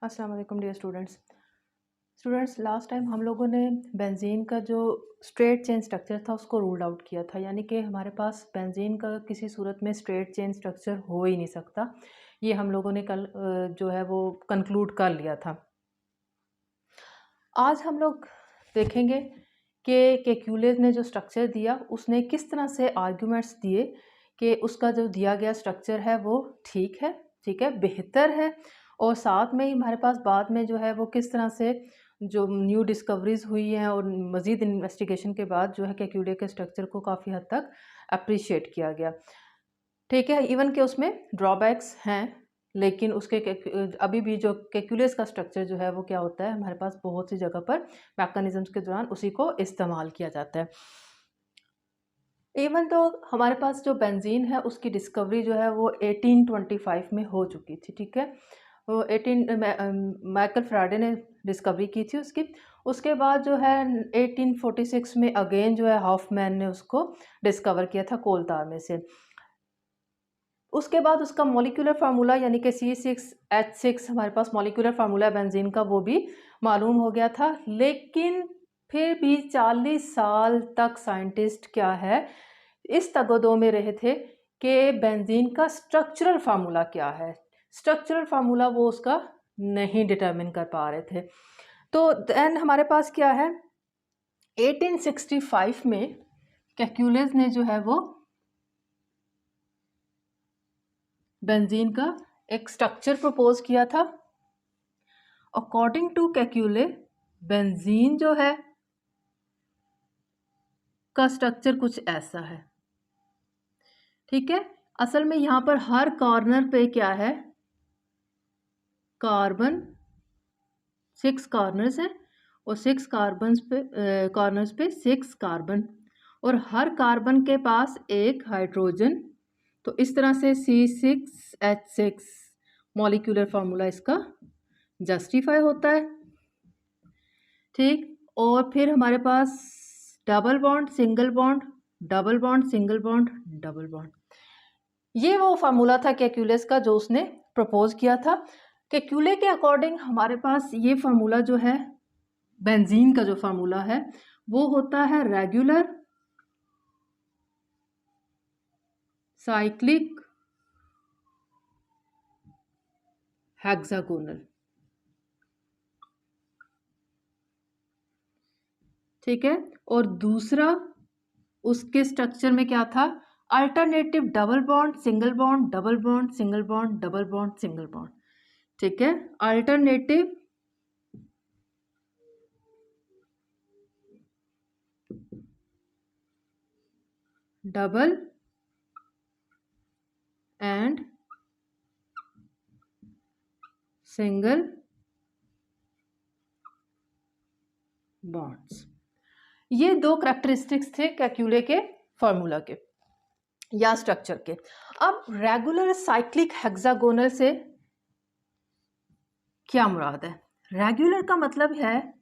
अस्सलाम वालेकुम dear students last time हम लोगों ने बेंजीन का जो स्ट्रेट चेन स्ट्रक्चर था उसको रूल्ड आउट किया था, यानी कि हमारे पास बेंजीन का किसी सूरत में स्ट्रेट चेन स्ट्रक्चर हो ही नहीं सकता। ये हम लोगों ने कल जो है वो कंक्लूड कर लिया था। आज हम लोग देखेंगे कि केक्यूलेस ने जो स्ट्रक्चर दिया उसने किस तरह से आर्ग्यूमेंट्स दिए कि उसका जो दिया गया स्ट्रक्चर है वो ठीक है, बेहतर है। और साथ में ही हमारे पास बाद में जो है वो किस तरह से जो न्यू डिस्कवरीज हुई हैं और मज़ीद इन्वेस्टिगेशन के बाद जो है केक्यूले के स्ट्रक्चर को काफ़ी हद तक अप्रिशिएट किया गया। ठीक है, इवन के उसमें ड्रॉबैक्स हैं, लेकिन उसके अभी भी जो कैलकुलस का स्ट्रक्चर जो है वो क्या होता है, हमारे पास बहुत सी जगह पर मैकेनिज्म्स के दौरान उसी को इस्तेमाल किया जाता है। इवन तो हमारे पास जो बेंजीन है उसकी डिस्कवरी जो है वो 1825 में हो चुकी थी। ठीक है, वो माइकल फ्राडे ने डिस्कवरी की थी उसकी। उसके बाद जो है 1846 में अगेन जो है हॉफमैन ने उसको डिस्कवर किया था कोल तार में से। उसके बाद उसका मॉलिक्यूलर फार्मूला यानी कि C6H6 हमारे पास मॉलिक्यूलर फार्मूला बेंजीन का वो भी मालूम हो गया था। लेकिन फिर भी 40 साल तक साइंटिस्ट क्या है इस तगदो में रहे थे कि बेंजीन का स्ट्रक्चरल फार्मूला क्या है। स्ट्रक्चरल फार्मूला वो उसका नहीं डिटरमिन कर पा रहे थे। तो देन हमारे पास क्या है, 1865 में कैक्यूलेस ने जो है वो बेंजीन का एक स्ट्रक्चर प्रपोज किया था। अकॉर्डिंग टू कैक्यूले बेंजीन जो है का स्ट्रक्चर कुछ ऐसा है। ठीक है, असल में यहां पर हर कॉर्नर पे क्या है, कार्बन 6 कॉर्नर्स हैं और 6 कॉर्नर्स पे 6 कार्बन और हर कार्बन के पास एक हाइड्रोजन। तो इस तरह से C6H6 मॉलिक्यूलर फार्मूला इसका जस्टिफाई होता है। ठीक, और फिर हमारे पास double bond single bond, double bond single bond, double bond. ये वो फार्मूला था कैक्यूलेस का जो उसने प्रपोज किया था। कैक्यूले के अकॉर्डिंग हमारे पास ये फार्मूला जो है बेंजीन का जो फार्मूला है वो होता है रेगुलर साइक्लिक हेक्सागोनल। ठीक है, और दूसरा उसके स्ट्रक्चर में क्या था, alternative double bond single bond, double bond single bond, double bond single bond. ठीक है, alternative double and single bonds. ये दो करैक्टरिस्टिक्स थे कैक्यूले के फॉर्मूला के या स्ट्रक्चर के। अब रेगुलर साइक्लिक हेक्सागोनल से क्या मुराद है? रेगुलर का मतलब है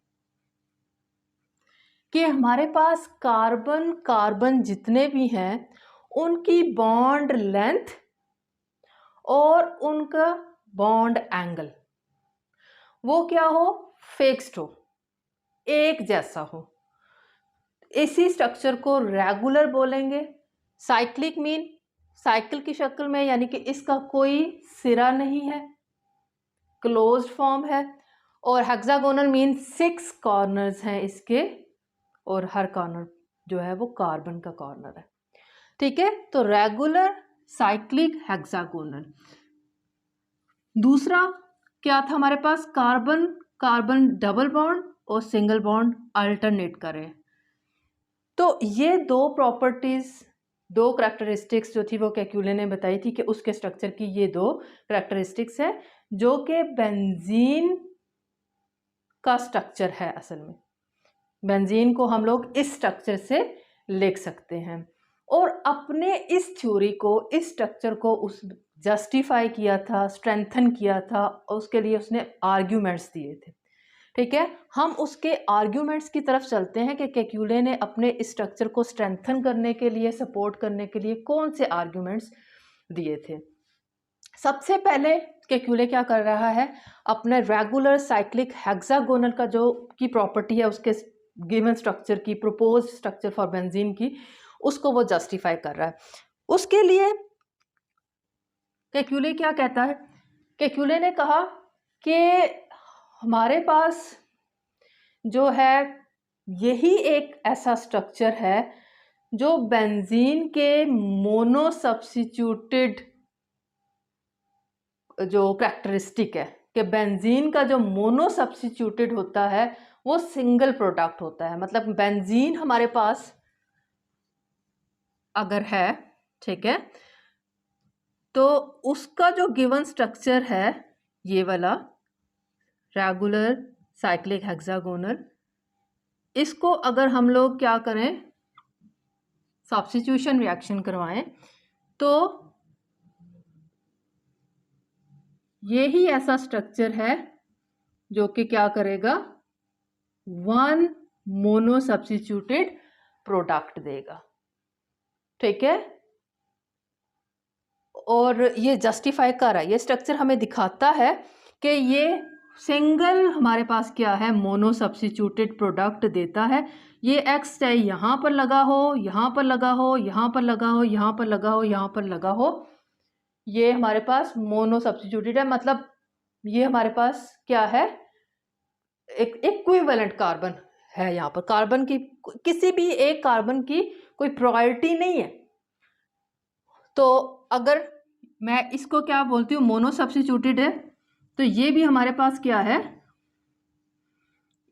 कि हमारे पास कार्बन कार्बन जितने भी हैं उनकी बॉन्ड लेंथ और उनका बॉन्ड एंगल वो क्या हो, फिक्स्ड हो, एक जैसा हो। इसी स्ट्रक्चर को रेगुलर बोलेंगे। साइक्लिक मीन साइकिल की शक्ल में, यानी कि इसका कोई सिरा नहीं है, क्लोज्ड फॉर्म है। और हेक्सागोनल मीन 6 कॉर्नर्स हैं इसके और हर कॉर्नर जो है वो कार्बन का कॉर्नर है। ठीक है, तो रेगुलर साइक्लिक हेक्सागोनल। दूसरा क्या था हमारे पास, कार्बन कार्बन डबल बॉन्ड और सिंगल बॉन्ड अल्टरनेट करें। तो ये दो प्रॉपर्टीज, दो करैक्टरिस्टिक्स जो थी वो कैक्यूले ने बताई थी कि उसके स्ट्रक्चर की ये दो करैक्टरिस्टिक्स है जो कि बेंजीन का स्ट्रक्चर है। असल में बेंजीन को हम लोग इस स्ट्रक्चर से लिख सकते हैं और अपने इस थ्योरी को, इस स्ट्रक्चर को उस जस्टिफाई किया था, स्ट्रेंथन किया था, उसके लिए उसने आर्ग्यूमेंट्स दिए थे। ठीक है, हम उसके आर्ग्यूमेंट्स की तरफ चलते हैं कि कैक्यूले ने अपने इस स्ट्रक्चर को स्ट्रेंथन करने के लिए, सपोर्ट करने के लिए कौन से आर्ग्यूमेंट्स दिए थे। सबसे पहले केक्यूले क्या कर रहा है, अपने रेगुलर साइक्लिक हेक्सागोनल का जो की प्रॉपर्टी है उसके गिवन स्ट्रक्चर की, प्रोपोज स्ट्रक्चर फॉर बेंजीन की, उसको वो जस्टिफाई कर रहा है। उसके लिए केक्यूले क्या कहता है, केक्यूले ने कहा कि हमारे पास जो है यही एक ऐसा स्ट्रक्चर है जो बेंजीन के मोनो सब्स्टिट्यूटेड जो कैरेक्टरिस्टिक है कि बेंजीन का जो मोनो सब्स्टिट्यूटेड होता है वो सिंगल प्रोडक्ट होता है। मतलब बेंजीन हमारे पास अगर है, ठीक है, तो उसका जो गिवन स्ट्रक्चर है ये वाला रेगुलर साइक्लिक हेक्सागोनल, इसको अगर हम लोग क्या करें, सब्स्टिट्यूशन रिएक्शन करवाएं, तो ये ही ऐसा स्ट्रक्चर है जो कि क्या करेगा, वन मोनो सब्स्टिट्यूटेड प्रोडक्ट देगा, ठीक है। और ये जस्टिफाई कर रहा है, ये स्ट्रक्चर हमें दिखाता है कि ये सिंगल हमारे पास क्या है, मोनो सब्स्टिट्यूटेड प्रोडक्ट देता है। ये एक्स चाहे यहाँ पर लगा हो, यहाँ पर लगा हो, यहाँ पर लगा हो, यहाँ पर लगा हो, यहाँ पर लगा हो, ये हमारे पास मोनो सब्स्टिट्यूटेड है। मतलब ये हमारे पास क्या है, एक इक्विवेलेंट कार्बन है। यहाँ पर कार्बन की किसी भी एक कार्बन की कोई प्रायोरिटी नहीं है। तो अगर मैं इसको क्या बोलती हूँ, मोनो सब्स्टिट्यूटेड है, तो ये भी हमारे पास क्या है,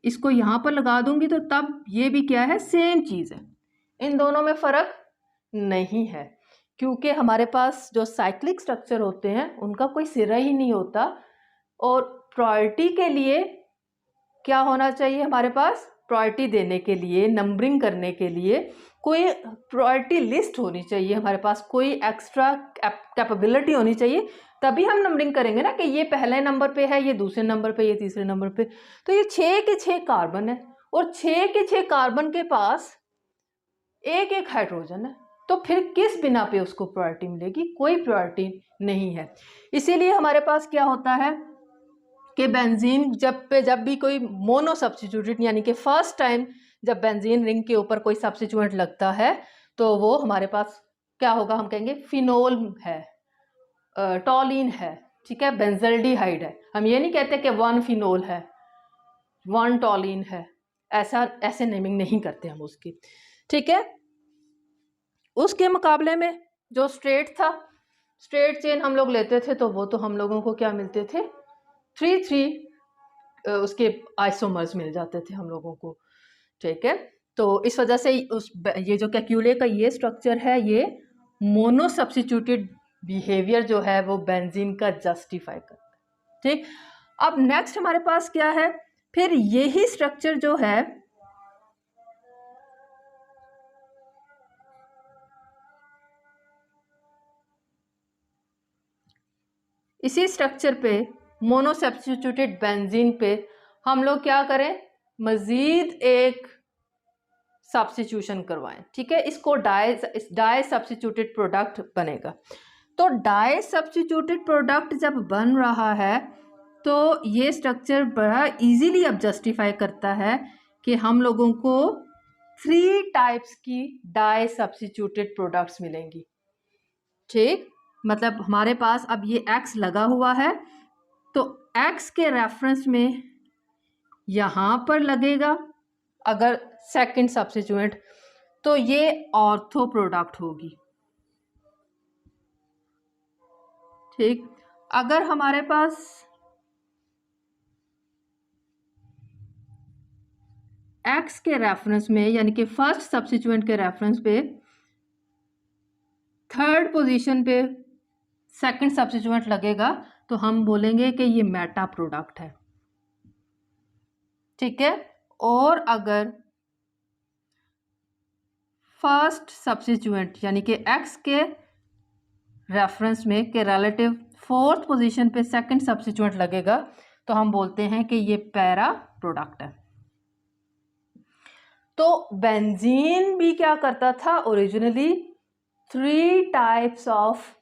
इसको यहाँ पर लगा दूंगी तो तब ये भी क्या है, सेम चीज़ है। इन दोनों में फ़र्क नहीं है, क्योंकि हमारे पास जो साइक्लिक स्ट्रक्चर होते हैं उनका कोई सिरा ही नहीं होता। और प्रायोरिटी के लिए क्या होना चाहिए हमारे पास, प्रायोरिटी देने के लिए, नंबरिंग करने के लिए कोई प्रायोरिटी लिस्ट होनी चाहिए हमारे पास, कोई एक्स्ट्रा कैपेबिलिटी होनी चाहिए, तभी हम नंबरिंग करेंगे ना, कि ये पहले नंबर पे है, ये दूसरे नंबर पे, ये तीसरे नंबर पे। तो ये 6 के 6 कार्बन है और 6 के 6 कार्बन के पास एक एक हाइड्रोजन है, तो फिर किस बिना पे उसको प्रायोरिटी मिलेगी, कोई प्रायोरिटी नहीं है। इसीलिए हमारे पास क्या होता है कि बेंजीन जब भी कोई मोनो सब्स्टिट्यूटेड, यानी कि फर्स्ट टाइम जब बेंजीन रिंग के ऊपर कोई सब्स्टिट्यूएंट लगता है तो वो हमारे पास क्या होगा, हम कहेंगे फिनोल है, टॉलिन है, ठीक है, बेंजल्डिहाइड है। हम ये नहीं कहते कि वन फिनोल है, वन टॉलिन है, ऐसे नेमिंग नहीं करते हम उसकी, ठीक है। उसके मुकाबले में जो स्ट्रेट था, स्ट्रेट चेन हम लोग लेते थे तो वो तो हम लोगों को क्या मिलते थे, 3 उसके आइसोमर्स मिल जाते थे हम लोगों को, ठीक है। तो इस वजह से ये जो केक्यूले का ये स्ट्रक्चर है, ये मोनो सब्स्टिट्यूटेड बिहेवियर जो है वो बेंजीन का जस्टिफाई करता है, ठीक। अब नेक्स्ट हमारे पास क्या है, फिर यही स्ट्रक्चर जो है इसी स्ट्रक्चर पे, मोनो सब्स्टिट्यूटेड बेंजीन पे हम लोग क्या करें, मजीद एक सब्स्टिट्यूशन करवाएं, ठीक है। इसको डाई सब्स्टिट्यूटेड प्रोडक्ट बनेगा। तो डाई सब्स्टिट्यूटेड प्रोडक्ट जब बन रहा है तो ये स्ट्रक्चर बड़ा इजीली अब जस्टिफाई करता है कि हम लोगों को 3 टाइप्स की डाई सब्स्टिट्यूटेड प्रोडक्ट्स मिलेंगी, ठीक। मतलब हमारे पास अब ये X लगा हुआ है, तो X के रेफरेंस में यहाँ पर लगेगा अगर सेकंड सब्स्टिट्यूएंट, तो ये ऑर्थो प्रोडक्ट होगी, ठीक। अगर हमारे पास X के रेफरेंस में, यानी कि फर्स्ट सब्स्टिट्यूएंट के रेफरेंस पे थर्ड पोजीशन पे सेकंड सब्स्टिट्यूएंट लगेगा, तो हम बोलेंगे कि ये मेटा प्रोडक्ट है, ठीक है। और अगर फर्स्ट सब्स्टिट्यूएंट यानी कि X के रेफरेंस में के रिलेटिव फोर्थ पोजीशन पे सेकंड सब्स्टिट्यूएंट लगेगा, तो हम बोलते हैं कि ये पैरा प्रोडक्ट है। तो बेंजीन भी क्या करता था originally, 3 types of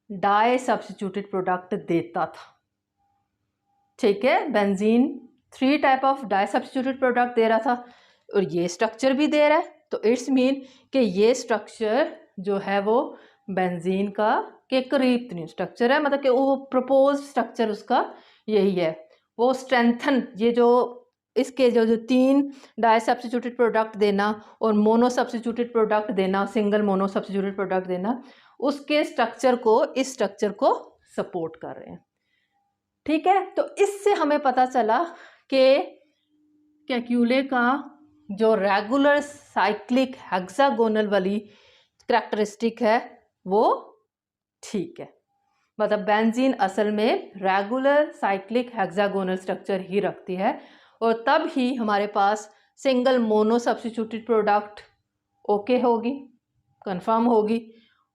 di substituted product देता था। ठीक है, benzene 3 type of di substituted product दे रहा था और ये स्ट्रक्चर भी दे रहा है, तो इट्स मीन कि ये स्ट्रक्चर जो है वो बेंजीन का के करीब तरीन स्ट्रक्चर है, मतलब कि वो प्रपोज स्ट्रक्चर उसका यही है। वो स्ट्रेंथन, ये जो इसके जो 3 डाई सब्स्टिट्यूटेड प्रोडक्ट देना और मोनो सब्स्टिट्यूटेड प्रोडक्ट देना, सिंगल मोनो सब्स्टिट्यूटेड प्रोडक्ट देना, उसके स्ट्रक्चर को इस स्ट्रक्चर को सपोर्ट कर रहे हैं। ठीक है, तो इससे हमें पता चला कि कैक्यूले का जो रेगुलर साइक्लिक हेक्सागोनल वाली करैक्टरिस्टिक है वो ठीक है, मतलब बेंजीन असल में रेगुलर साइक्लिक हेक्सागोनल स्ट्रक्चर ही रखती है और तब ही हमारे पास single mono substituted product okay होगी, कंफर्म होगी,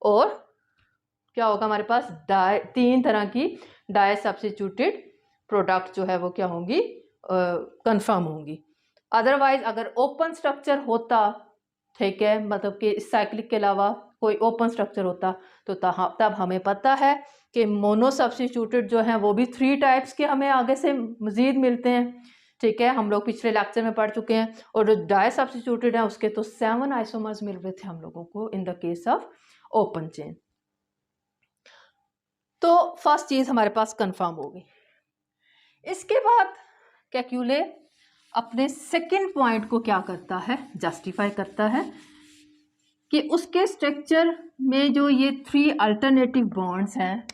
और क्या होगा, हमारे पास 3 तरह की डाई सब्स्टिट्यूटेड प्रोडक्ट जो है वो क्या होंगी, कंफर्म होंगी। अदरवाइज अगर ओपन स्ट्रक्चर होता, ठीक है, मतलब कि साइक्लिक के अलावा कोई ओपन स्ट्रक्चर होता तो तब हमें पता है कि मोनो सब्स्टिट्यूटेड जो हैं वो भी 3 टाइप्स के हमें आगे से मज़ीद मिलते हैं। ठीक है, हम लोग पिछले लेक्चर में पढ़ चुके हैं, और जो डाई सब्स्टिट्यूटेड हैं उसके तो 7 आइसोमर्स मिल रहे थे हम लोगों को in the case of open chain. तो फर्स्ट चीज़ हमारे पास कंफर्म हो गई। इसके बाद कैक्यूले अपने सेकंड पॉइंट को क्या करता है, जस्टिफाई करता है कि उसके स्ट्रक्चर में जो ये 3 अल्टरनेटिव बॉन्ड्स हैं,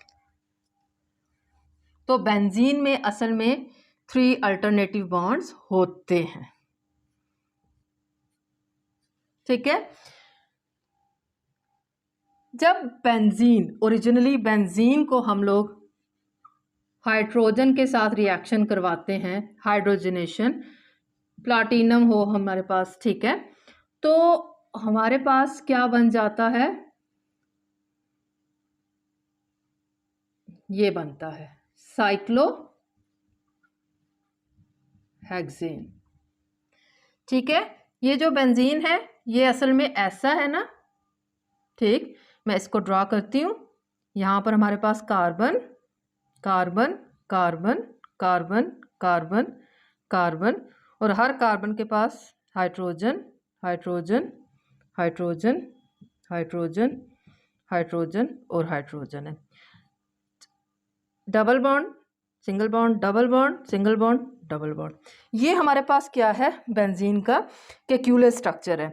तो बेंजीन में असल में 3 अल्टरनेटिव बॉन्ड्स होते हैं। ठीक है, जब बेंजीन ओरिजिनली बेंजीन को हम लोग हाइड्रोजन के साथ रिएक्शन करवाते हैं, हाइड्रोजनेशन, प्लाटिनम हो हमारे पास, ठीक है, तो हमारे पास क्या बन जाता है, ये बनता है साइक्लोहेक्सेन। ठीक है, ये जो बेंजीन है ये असल में ऐसा है ना, ठीक, मैं इसको ड्रॉ करती हूँ। यहाँ पर हमारे पास carbon carbon carbon carbon carbon carbon, और हर कार्बन के पास hydrogen hydrogen hydrogen hydrogen hydrogen और हाइड्रोजन है। Double bond single bond, double bond single bond, double bond, ये हमारे पास क्या है, बेंजीन का कैक्यूले स्ट्रक्चर है।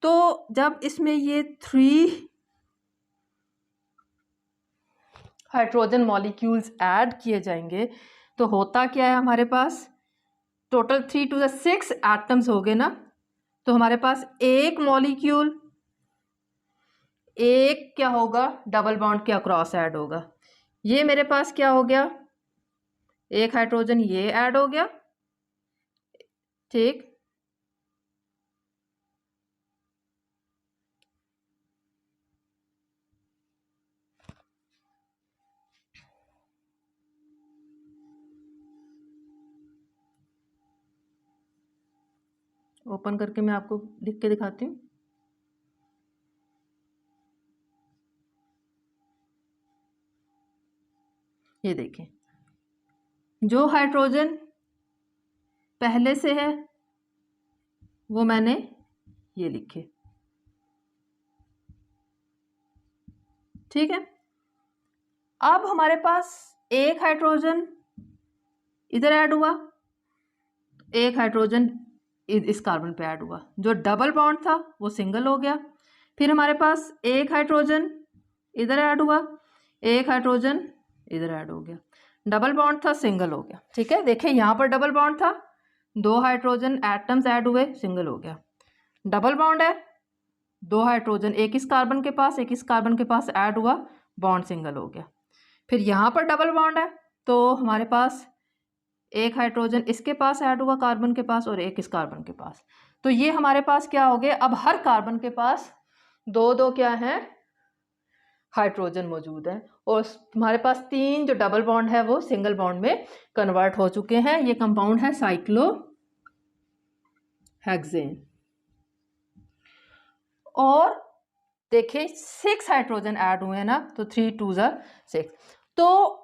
तो जब इसमें ये 3 हाइड्रोजन मॉलिक्यूल्स ऐड किए जाएंगे तो होता क्या है, हमारे पास टोटल 3 to the 6 एटम्स हो गए ना, तो हमारे पास एक मॉलिक्यूल, एक क्या होगा, डबल बॉन्ड के अक्रॉस ऐड होगा। ये मेरे पास क्या हो गया, एक हाइड्रोजन ये ऐड हो गया, ठीक, ओपन करके मैं आपको लिख के दिखाती हूँ। ये देखें, जो हाइड्रोजन पहले से है वो मैंने ये लिखे, ठीक है। अब हमारे पास एक हाइड्रोजन इधर ऐड हुआ, एक हाइड्रोजन इस कार्बन पे ऐड हुआ, जो डबल बॉन्ड था वो सिंगल हो गया। फिर हमारे पास एक हाइड्रोजन इधर ऐड हुआ, एक हाइड्रोजन इधर ऐड हो गया, डबल बॉन्ड था सिंगल हो गया। ठीक है, देखिए यहाँ पर डबल बॉन्ड था, 2 हाइड्रोजन एटम्स ऐड हुए, सिंगल हो गया। डबल बॉन्ड है, 2 हाइड्रोजन एक इस कार्बन के पास एक इस कार्बन के पास ऐड हुआ, बॉन्ड सिंगल हो गया। फिर यहाँ पर डबल बॉन्ड है तो हमारे पास एक हाइड्रोजन इसके पास ऐड हुआ कार्बन के पास और एक इस कार्बन के पास, तो ये हमारे पास क्या हो गया, अब हर कार्बन के पास 2-2 क्या है, हाइड्रोजन मौजूद है, और हमारे पास 3 जो डबल बॉन्ड है वो सिंगल बॉन्ड में कन्वर्ट हो चुके हैं। ये कंपाउंड है साइक्लोहेक्सेन। और देखिए 6 हाइड्रोजन ऐड हुए हैं ना, तो 3 2 ज़ा 6, तो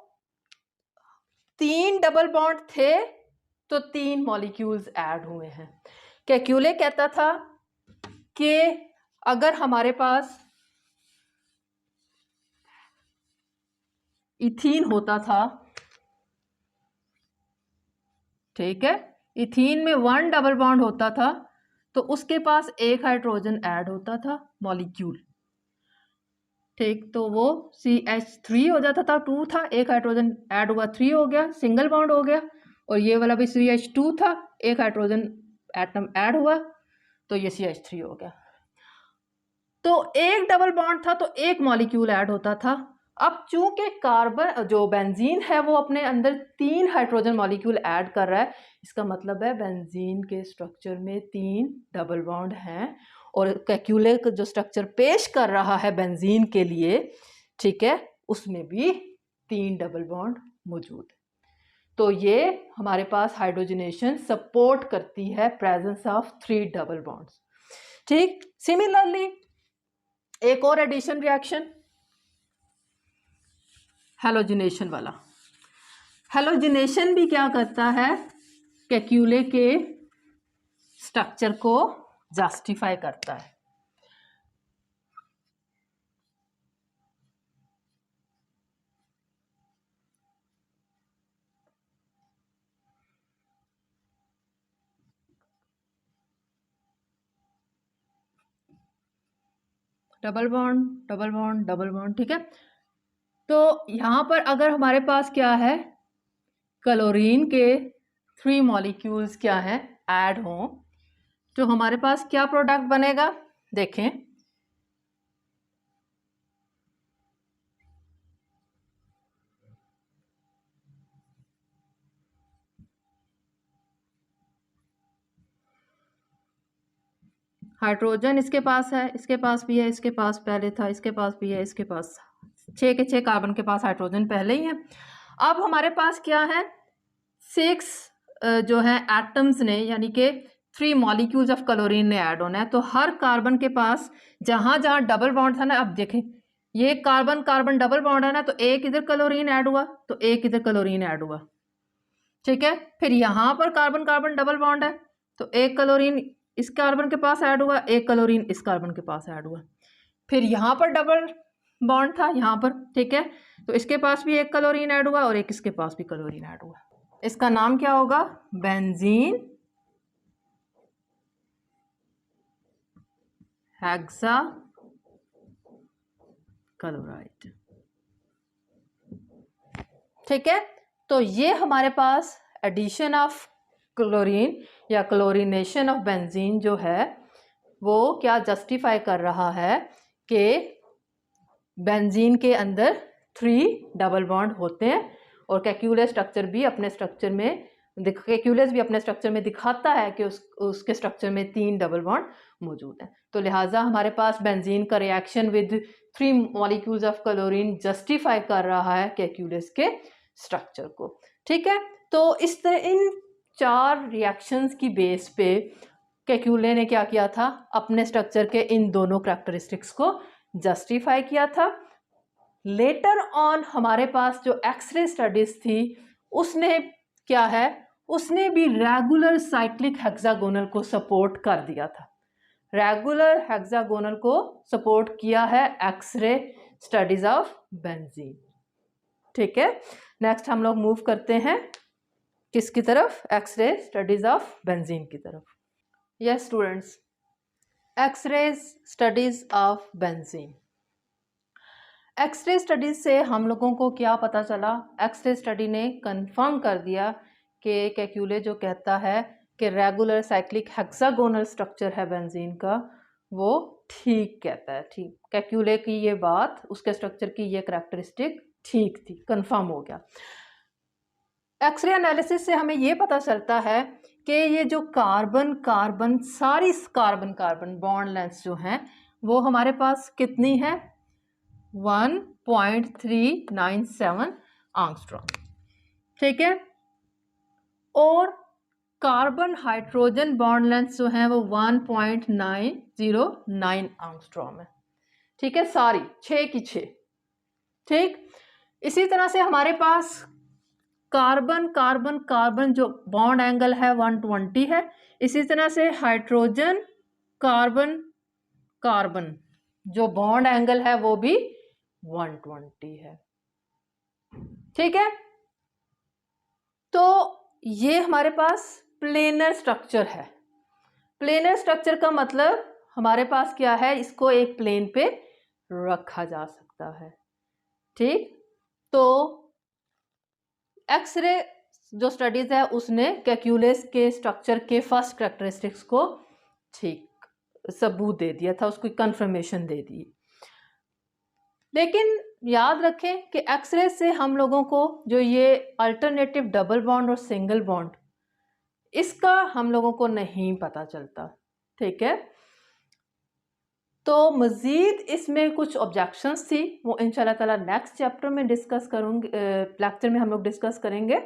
3 डबल बॉन्ड थे तो 3 मॉलिक्यूल्स ऐड हुए हैं। केक्यूले कहता था कि अगर हमारे पास इथीन होता था, ठीक है, इथीन में 1 डबल बॉन्ड होता था तो उसके पास 1 हाइड्रोजन ऐड होता था मॉलिक्यूल, ठीक, तो वो CH3 हो जाता था, 2 था, 1 हाइड्रोजन ऐड हुआ, 3 हो गया, सिंगल बॉन्ड हो गया। और ये वाला भी CH2 था, 1 हाइड्रोजन एटम ऐड हुआ तो ये CH3 हो गया। तो एक डबल बॉन्ड था तो एक मॉलिक्यूल ऐड होता था। अब चूंकि कार्बन जो बेंजीन है वो अपने अंदर 3 हाइड्रोजन मॉलिक्यूल ऐड कर रहा है, इसका मतलब है बेंजीन के स्ट्रक्चर में 3 डबल बॉन्ड हैं और केक्यूले जो स्ट्रक्चर पेश कर रहा है बेंजीन के लिए, ठीक है, उसमें भी 3 डबल बॉन्ड मौजूद है। तो ये हमारे पास हाइड्रोजनेशन सपोर्ट करती है प्रेजेंस ऑफ 3 डबल बॉन्ड्स, ठीक। सिमिलरली एक और एडिशन रिएक्शन हैलोजिनेशन वाला। हैलोजिनेशन भी क्या करता है, केक्यूले के स्ट्रक्चर को जस्टिफाई करता है। Double bond double bond double bond, ठीक है। तो यहां पर अगर हमारे पास क्या है, क्लोरीन के 3 मॉलिक्यूल्स क्या है ऐड हों, तो हमारे पास क्या प्रोडक्ट बनेगा, देखें, हाइड्रोजन इसके पास है, इसके पास भी है, इसके पास पहले था, इसके पास भी है, इसके पास 6 के 6 कार्बन के पास हाइड्रोजन पहले ही है। अब हमारे पास क्या है, 6 जो है एटम्स ने, यानी कि 3 मॉलिक्यूल्स ऑफ क्लोरीन ने ऐड होना है। तो हर कार्बन के पास जहां जहां डबल बॉन्ड था ना, अब देखें ये कार्बन कार्बन डबल बॉन्ड है ना, तो एक इधर क्लोरीन ऐड हुआ तो एक इधर क्लोरीन ऐड हुआ, ठीक है। फिर यहां पर कार्बन कार्बन डबल बॉन्ड है तो एक क्लोरीन इस कार्बन के पास ऐड हुआ, एक क्लोरीन इस कार्बन के पास ऐड हुआ। फिर यहाँ पर डबल बॉन्ड था यहाँ पर, ठीक है, तो इसके पास भी एक क्लोरीन ऐड हुआ और एक इसके पास भी क्लोरीन ऐड हुआ। इसका नाम क्या होगा, बेंजीन हेक्सा क्लोराइड, ठीक है। तो ये हमारे पास एडिशन ऑफ क्लोरीन या क्लोरीनेशन ऑफ बेंजीन जो है वो क्या जस्टिफाई कर रहा है कि बेंजीन के अंदर 3 डबल बॉन्ड होते हैं और केक्यूले स्ट्रक्चर भी अपने स्ट्रक्चर में केक्यूलेस भी अपने स्ट्रक्चर में दिखाता है कि उसके स्ट्रक्चर में 3 डबल बॉन्ड मौजूद हैं। तो लिहाजा हमारे पास बेंजीन का reaction with 3 molecules of chlorine justify कर रहा है केक्यूलेस के स्ट्रक्चर को, ठीक है। तो इस तरह इन 4 रिएक्शंस की बेस पे केक्यूले ने क्या किया था, अपने स्ट्रक्चर के इन दोनों करैक्टरिस्टिक्स को जस्टिफाई किया था। लेटर ऑन हमारे पास जो एक्सरे स्टडीज थी उसने क्या है, उसने भी रेगुलर साइक्लिक हेक्सागोनल को सपोर्ट कर दिया था, रेगुलर हेक्सागोनल को सपोर्ट किया है एक्सरे स्टडीज ऑफ बेंजीन, ठीक है। नेक्स्ट हम लोग मूव करते हैं किसकी तरफ, एक्सरे स्टडीज ऑफ बेंजीन की तरफ। Yes students, x-ray studies of benzene. X-ray studies से हम लोगों को क्या पता चला, एक्सरे स्टडी ने कंफर्म कर दिया कि केक्यूले जो कहता है कि रेगुलर साइक्लिक हेक्सागोनल स्ट्रक्चर है बेंजीन का, वो ठीक कहता है, ठीक, केक्यूले की ये बात, उसके स्ट्रक्चर की ये करैक्टरिस्टिक ठीक थी, कंफर्म हो गया। एक्सरे एनालिसिस से हमें ये पता चलता है कि ये जो कार्बन कार्बन सारी कार्बन कार्बन बॉन्ड लेंथ जो हैं वो हमारे पास कितनी है, 1.397 एंगस्ट्रॉम, ठीक है। और कार्बन हाइड्रोजन बॉन्ड लेंथ जो है वो 1.909 एंगस्ट्रॉम है, ठीक है, सारी 6 की 6। ठीक, इसी तरह से हमारे पास कार्बन कार्बन कार्बन जो बॉन्ड एंगल है 120 है। इसी तरह से हाइड्रोजन कार्बन कार्बन जो बॉन्ड एंगल है वो भी 120 है। ठीक है, तो ये हमारे पास प्लेनर स्ट्रक्चर है। प्लेनर स्ट्रक्चर का मतलब हमारे पास क्या है, इसको एक प्लेन पे रखा जा सकता है। ठीक, तो एक्सरे जो स्टडीज है उसने कैल्कुलस के स्ट्रक्चर के फर्स्ट कैरेक्टरिस्टिक्स को ठीक सबूत दे दिया था, उसको कंफर्मेशन दे दी। लेकिन याद रखें कि एक्सरे से हम लोगों को जो ये अल्टरनेटिव डबल बॉन्ड और सिंगल बॉन्ड, इसका हम लोगों को नहीं पता चलता। ठीक है, तो मज़ीद इसमें कुछ ऑब्जेक्शंस थी, वो इंशाल्लाह ताला नेक्स्ट चैप्टर में डिस्कस करूँगी, लेक्चर में हम लोग डिस्कस करेंगे।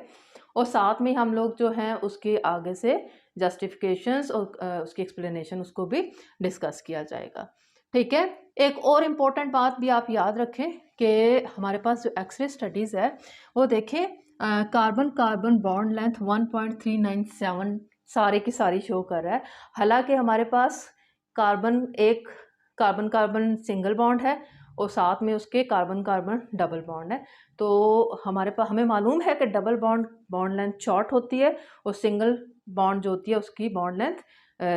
और साथ में हम लोग जो हैं उसके आगे से जस्टिफिकेशंस और उसकी एक्सप्लेनेशन उसको भी डिस्कस किया जाएगा। ठीक है, एक और इम्पोर्टेंट बात भी आप याद रखें कि हमारे पास जो एक्सरे स्टडीज़ है वो देखें, कार्बन कार्बन बॉन्ड लेंथ 1.397 सारे की सारी शो कर रहा है। हालांकि हमारे पास कार्बन एक कार्बन कार्बन सिंगल बॉन्ड है और साथ में उसके कार्बन कार्बन डबल बॉन्ड है। तो हमारे पास हमें मालूम है कि डबल बॉन्ड लेंथ शॉर्ट होती है और सिंगल बॉन्ड जो होती है उसकी बॉन्ड लेंथ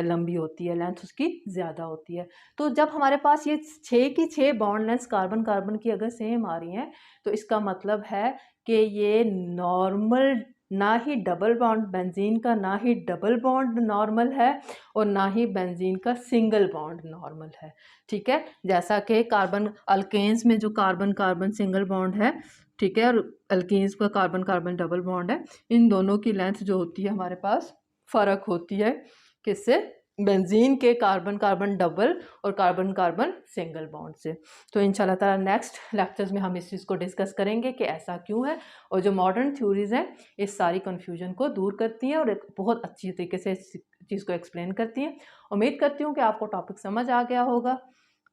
लंबी होती है, लेंथ उसकी ज़्यादा होती है। तो जब हमारे पास ये 6 की 6 बॉन्ड लेंथ कार्बन कार्बन की अगर सेम आ रही हैं तो इसका मतलब है कि ये नॉर्मल, ना ही डबल बॉन्ड बेंजीन का, ना ही डबल बॉन्ड नॉर्मल है और ना ही बेंजीन का सिंगल बॉन्ड नॉर्मल है। ठीक है, जैसा कि कार्बन अल्केन्स में जो कार्बन कार्बन सिंगल बॉन्ड है, ठीक है, और अल्केन्स का कार्बन कार्बन डबल बॉन्ड है, इन दोनों की लेंथ जो होती है हमारे पास फ़र्क होती है किससे, बेंजीन के कार्बन कार्बन डबल और कार्बन कार्बन सिंगल बॉन्ड से। तो इंशाल्लाह ताला नेक्स्ट लेक्चर्स में हम इस चीज़ को डिस्कस करेंगे कि ऐसा क्यों है, और जो मॉडर्न थ्योरीज़ हैं इस सारी कन्फ्यूजन को दूर करती हैं और एक बहुत अच्छी तरीके से इस चीज़ को एक्सप्लेन करती हैं। उम्मीद करती हूँ कि आपको टॉपिक समझ आ गया होगा।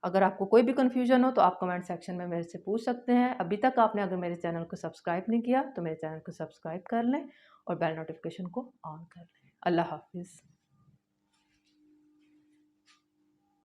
अगर आपको कोई भी कन्फ्यूजन हो तो आप कमेंट सेक्शन में मेरे से पूछ सकते हैं। अभी तक आपने अगर मेरे चैनल को सब्सक्राइब नहीं किया तो मेरे चैनल को सब्सक्राइब कर लें और बेल नोटिफिकेशन को ऑन कर लें। अल्लाह हाफिज़।